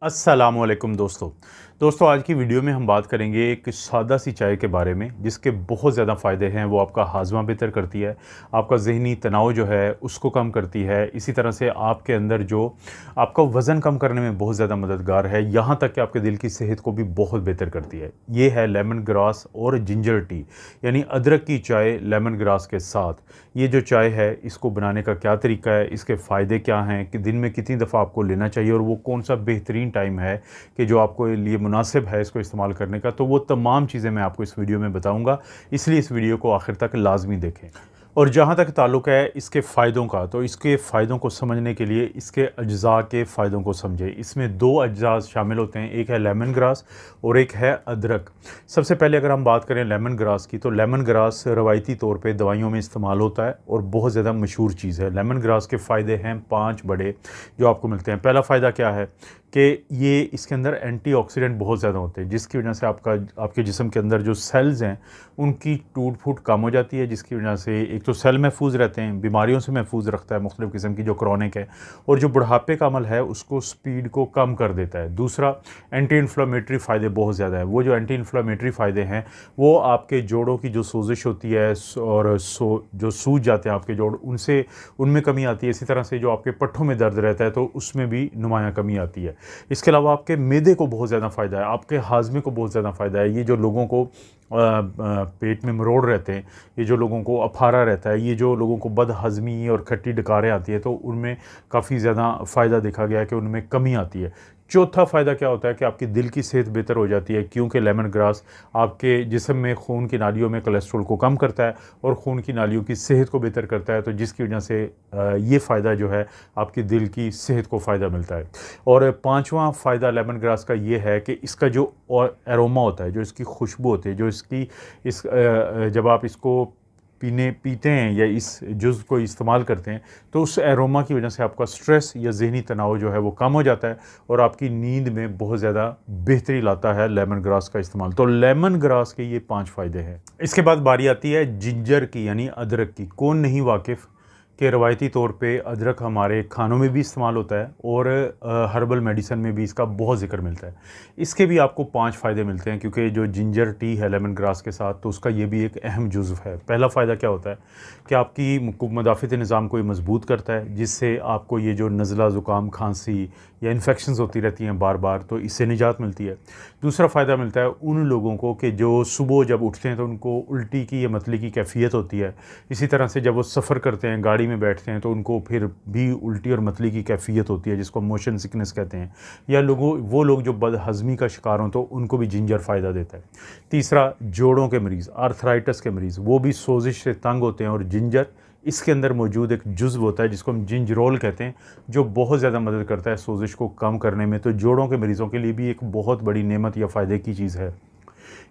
अस्सलामुअलैकुम दोस्तों आज की वीडियो में हम बात करेंगे एक सादा सी चाय के बारे में जिसके बहुत ज़्यादा फ़ायदे हैं। वो आपका हाज़मा बेहतर करती है, आपका ज़हनी तनाव जो है उसको कम करती है। इसी तरह से आपके अंदर जो आपका वज़न कम करने में बहुत ज़्यादा मददगार है, यहाँ तक कि आपके दिल की सेहत को भी बहुत बेहतर करती है। ये है लेमन ग्रास और जिंजर टी, यानी अदरक की चाय लेमन ग्रास के साथ। ये जो चाय है इसको बनाने का क्या तरीका है, इसके फ़ायदे क्या हैं, कि दिन में कितनी दफ़ा आपको लेना चाहिए और वो कौन सा बेहतरीन टाइम है कि जो आपको लिए मुनासिब है इसको इस्तेमाल करने का, तो वो तमाम चीज़ें मैं आपको इस वीडियो में बताऊंगा। इसलिए इस वीडियो को आखिर तक लाजमी देखें। और जहाँ तक ताल्लुक़ है इसके फ़ायदों का, तो इसके फ़ायदों को समझने के लिए इसके अज्ज़ा के फ़ायदों को समझें। इसमें दो अज्ज़ा शामिल होते हैं, एक है लेमन ग्रास और एक है अदरक। सबसे पहले अगर हम बात करें लेमन ग्रास की, तो लेमन ग्रास रवायती तौर पे दवाइयों में इस्तेमाल होता है और बहुत ज़्यादा मशहूर चीज़ है। लेमन ग्रास के फ़ायदे हैं 5 बड़े जो आपको मिलते हैं। पहला फ़ायदा क्या है कि ये इसके अंदर एंटीऑक्सीडेंट बहुत ज़्यादा होते हैं, जिसकी वजह से आपके जिस्म के अंदर जो सेल्स हैं उनकी टूट फूट कम हो जाती है, जिसकी वजह से एक तो सेल महफूज रहते हैं, बीमारियों से महफूज रखता है मुख्तलिफ़ किस्म की जो क्रॉनिक है, और जो बुढ़ापे का अमल है उसको स्पीड को कम कर देता है। दूसरा, एंटी इन्फ्लामेटरी फ़ायदे बहुत ज़्यादा हैं। वो जो एंटी इन्फ्लामेटरी फ़ायदे हैं वो आपके जोड़ों की जो सोजिश होती है और जो सूज जाते हैं आपके जोड़, उनमें कमी आती है। इसी तरह से जो आपके पट्ठों में दर्द रहता है तो उसमें भी नुमायाँ कमी आती है। इसके अलावा आपके मैदे को बहुत ज़्यादा फ़ायदा है, आपके हाज़मे को बहुत ज़्यादा फ़ायदा है। ये जो लोगों को पेट में मरोड़ रहते हैं, ये जो लोगों को अफारा रहता है, ये जो लोगों को बदहज़मी और खट्टी डकारें आती है, तो उनमें काफ़ी ज़्यादा फ़ायदा देखा गया है कि उनमें कमी आती है। चौथा फ़ायदा क्या होता है कि आपकी दिल की सेहत बेहतर हो जाती है, क्योंकि लेमन ग्रास आपके जिस्म में खून की नालियों में कोलेस्ट्रॉल को कम करता है और खून की नालियों की सेहत को बेहतर करता है, तो जिसकी वजह से ये फ़ायदा जो है आपकी दिल की सेहत को फ़ायदा मिलता है। और पाँचवा फ़ायदा लेमन ग्रास का ये है कि इसका जो और एरोमा होता है, जो इसकी खुशबू होती है, जो जब आप इसको पीते हैं या इस जुज़ को इस्तेमाल करते हैं, तो उस एरोमा की वजह से आपका स्ट्रेस या ज़हनी तनाव जो है वो कम हो जाता है और आपकी नींद में बहुत ज़्यादा बेहतरी लाता है लेमन ग्रास का इस्तेमाल। तो लेमन ग्रास के ये 5 फ़ायदे हैं। इसके बाद बारी आती है जिंजर की, यानी अदरक की। कौन नहीं वाकिफ़ कि रवायती तौर पे अदरक हमारे खानों में भी इस्तेमाल होता है और हर्बल मेडिसिन में भी इसका बहुत ज़िक्र मिलता है। इसके भी आपको 5 फ़ायदे मिलते हैं, क्योंकि जो जिंजर टी है लेमन ग्रास के साथ, तो उसका ये भी एक अहम जुज़्व है। पहला फ़ायदा क्या होता है कि आपकी मदाफ़िती निज़ाम को ये मज़बूत करता है, जिससे आपको ये जो नज़ला ज़ुकाम खांसी या इन्फेक्शंस होती रहती हैं बार बार, तो इससे निजात मिलती है। दूसरा फ़ायदा मिलता है उन लोगों को कि जो सुबह जब उठते हैं तो उनको उल्टी की या मतली की कैफ़ियत होती है। इसी तरह से जब वो सफ़र करते हैं, गाड़ी में बैठते हैं, तो उनको फिर भी उल्टी और मतली की कैफ़ियत होती है, जिसको मोशन सिकनेस कहते हैं। या वो लोग जो बदहज़मी का शिकार हों, तो उनको भी जिंजर फ़ायदा देता है। तीसरा, जोड़ों के मरीज़, आर्थराइटिस के मरीज़, वो भी सोजिश से तंग होते हैं, और जिंजर इसके अंदर मौजूद एक जुज़्व होता है जिसको हम जिंजरोल कहते हैं, जो बहुत ज़्यादा मदद करता है सोजिश को कम करने में। तो जोड़ों के मरीज़ों के लिए भी एक बहुत बड़ी नेमत या फ़ायदे की चीज़ है।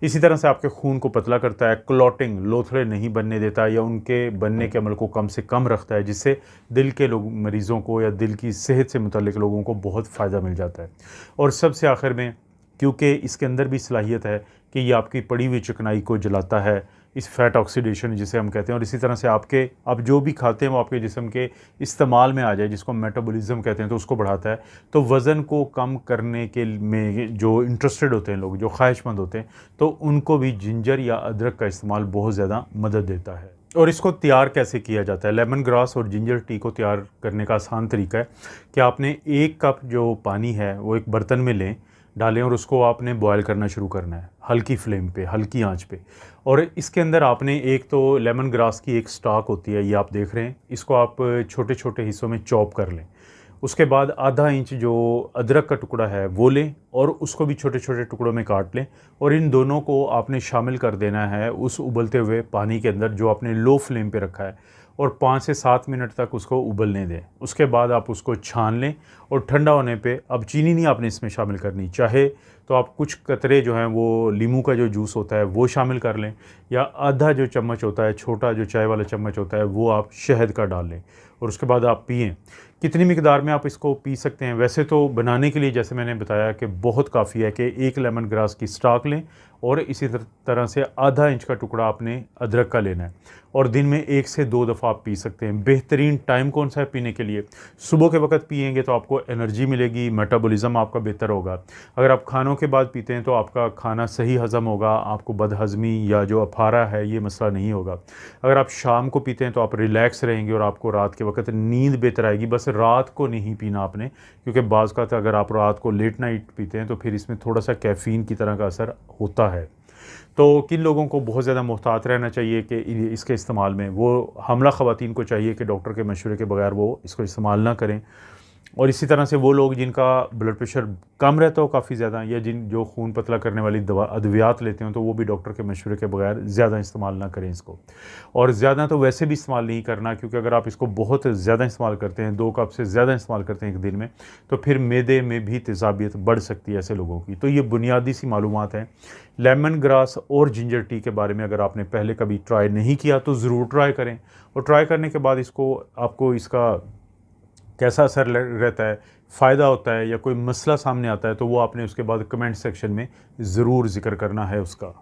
इसी तरह से आपके खून को पतला करता है, क्लॉटिंग, लोथड़े नहीं बनने देता या उनके बनने के अमल को कम से कम रखता है, जिससे दिल के मरीज़ों को या दिल की सेहत से मुतल्लिक लोगों को बहुत फ़ायदा मिल जाता है। और सबसे आखिर में, क्योंकि इसके अंदर भी सलाहियत है कि ये आपकी पड़ी हुई चिकनाई को जलाता है, इस फैट ऑक्सीडेशन जिसे हम कहते हैं, और इसी तरह से आप जो भी खाते हैं वो आपके जिस्म के इस्तेमाल में आ जाए, जिसको मेटाबॉलिज्म कहते हैं, तो उसको बढ़ाता है। तो वज़न को कम करने के में जो इंटरेस्टेड होते हैं लोग, जो ख्वाहिशमंद होते हैं, तो उनको भी जिंजर या अदरक का इस्तेमाल बहुत ज़्यादा मदद देता है। और इसको तैयार कैसे किया जाता है? लेमन ग्रास और जिंजर टी को तैयार करने का आसान तरीका है कि आपने 1 कप जो पानी है वो एक बर्तन में डालें और उसको आपने बॉयल करना शुरू करना है, हल्की फ्लेम पे, हल्की आंच पे। और इसके अंदर आपने एक तो लेमन ग्रास की एक स्टॉक होती है, ये आप देख रहे हैं, इसको आप छोटे छोटे हिस्सों में चॉप कर लें। उसके बाद आधा इंच जो अदरक का टुकड़ा है वो लें और उसको भी छोटे छोटे टुकड़ों में काट लें, और इन दोनों को आपने शामिल कर देना है उस उबलते हुए पानी के अंदर जो आपने लो फ्लेम पे रखा है, और 5 से 7 मिनट तक उसको उबलने दें। उसके बाद आप उसको छान लें और ठंडा होने पे, अब चीनी नहीं आपने इसमें शामिल करनी, चाहे तो आप कुछ कतरे जो हैं वो नींबू का जो जूस होता है वो शामिल कर लें, या आधा जो चम्मच होता है, छोटा जो चाय वाला चम्मच होता है, वो आप शहद का डाल लें और उसके बाद आप पिएँ। कितनी मिकदार में आप इसको पी सकते हैं? वैसे तो बनाने के लिए जैसे मैंने बताया कि बहुत काफ़ी है कि 1 लेमन ग्रास की स्टॉक लें और इसी तरह से आधा इंच का टुकड़ा आपने अदरक का लेना है और दिन में 1 से 2 दफ़ा आप पी सकते हैं। बेहतरीन टाइम कौन सा है पीने के लिए? सुबह के वक्त पिएंगे तो आपको एनर्जी मिलेगी, मेटाबॉलिज्म आपका बेहतर होगा। अगर आप खानों के बाद पीते हैं तो आपका खाना सही हज़म होगा, आपको बदहज़मी या जो अफारा है ये मसला नहीं होगा। अगर आप शाम को पीते हैं तो आप रिलैक्स रहेंगे और आपको रात के वक्त नींद बेहतर आएगी। बस रात को नहीं पीना आपने, क्योंकि बाज़ का अगर आप रात को लेट नाइट पीते हैं तो फिर इसमें थोड़ा सा कैफ़ीन की तरह का असर होता है। तो किन लोगों को बहुत ज़्यादा मुहतात रहना चाहिए कि इसके इस्तेमाल में? वो हमला ख़वातीन को चाहिए कि डॉक्टर के मशवरे के बगैर वो इसको इस्तेमाल ना करें। और इसी तरह से वो लोग जिनका ब्लड प्रेशर कम रहता हो काफ़ी ज़्यादा, या जो खून पतला करने वाली दवा अद्वियात लेते हो, तो वो भी डॉक्टर के मशवरे के बगैर ज़्यादा इस्तेमाल ना करें इसको। और ज़्यादा तो वैसे भी इस्तेमाल नहीं करना, क्योंकि अगर आप इसको बहुत ज़्यादा इस्तेमाल करते हैं, 2 कप से ज़्यादा इस्तेमाल करते हैं एक दिन में, तो फिर मैदे में भी तेज़ाबियत बढ़ सकती है ऐसे लोगों की। तो ये बुनियादी सी मालूमात हैं लेमन ग्रास और जिंजर टी के बारे में। अगर आपने पहले कभी ट्राई नहीं किया तो ज़रूर ट्राई करें, और ट्राई करने के बाद इसको आपको इसका कैसा असर रहता है, फ़ायदा होता है या कोई मसला सामने आता है, तो वो आपने उसके बाद कमेंट सेक्शन में ज़रूर ज़िक्र करना है उसका।